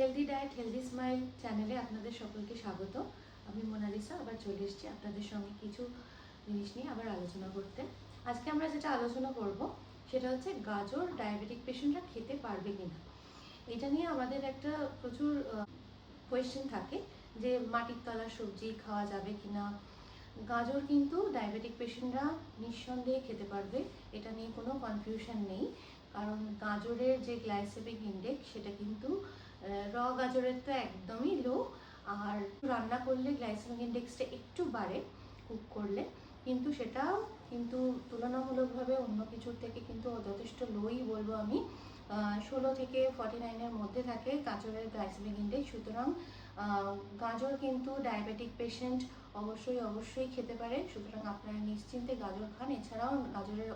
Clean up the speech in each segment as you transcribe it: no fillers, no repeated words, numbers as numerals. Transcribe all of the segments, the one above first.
Healthy diet healthy smile চ্যানেলে আপনাদের সকলকে স্বাগত। আমি মোনালিসা আবার চলে এসেছি আপনাদের সঙ্গে কিছু জিনিস নিয়ে আবার আলোচনা করতে। আজকে আমরা যেটা আলোচনা করব সেটা হচ্ছে গাজর ডায়াবেটিক পেশেন্টরা খেতে পারবে কিনা। এটা নিয়ে আমাদের একটা প্রচুর কোয়েশ্চেন থাকে যে মাটির তলার সবজি খাওয়া যাবে কিনা। গাজর কিন্তু ডায়াবেটিক পেশেন্টরা নিঃসন্দেহে খেতে পারবে, এটা নিয়ে কোনো কনফিউশন নেই। কারণ গাজরের যে গ্লাইসেমিক ইন্ডেক্স সেটা কিন্তু গাজরের তো একদমই লো, আর রান্না করলে গ্লাইসেমিক ইন্ডেক্সটা একটু বাড়ে কুক করলে, কিন্তু সেটাও কিন্তু তুলনামূলকভাবে অন্য কিছুর থেকে কিন্তু যথেষ্ট লোই বলবো আমি। 16 থেকে 49-এর মধ্যে থাকে গাজরের গ্লাইসেমিক ইন্ডেক্স। সুতরাং গাজর কিন্তু ডায়াবেটিক পেশেন্ট অবশ্যই খেতে পারে। সুতরাং আপনারা নিশ্চিন্তে গাজর খান। এছাড়াও গাজরের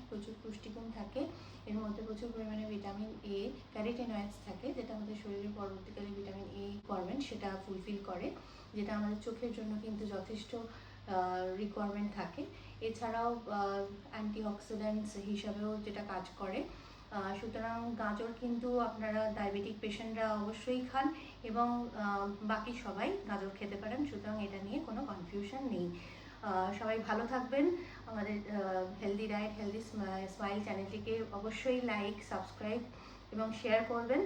প্রচুর পুষ্টিগুণ থাকে। এর মধ্যে প্রচুর পরিমাণে ভিটামিন এ, ক্যারোটিনয়েডস থাকে, যেটা আমাদের শরীরে পরবর্তীকালে ভিটামিন এ রিকোয়ারমেন্ট সেটা ফুলফিল করে, যেটা আমাদের চোখের জন্য কিন্তু যথেষ্ট রিকোয়ারমেন্ট থাকে। এছাড়াও অ্যান্টিঅক্সিডেন্টস হিসাবেও যেটা কাজ করে। সুতরাং গাজর কিন্তু আপনারা ডায়াবেটিক পেশেন্টরা অবশ্যই খান এবং বাকি সবাই গাজর খেতে পারেন। সুতরাং এটা নিয়ে কোনো কনফিউশন নেই। সবাই ভালো থাকবেন। আমাদের হেলদি ডায়েট হেলদি স্মাইল চ্যানেলটিকে অবশ্যই লাইক, সাবস্ক্রাইব এবং শেয়ার করবেন।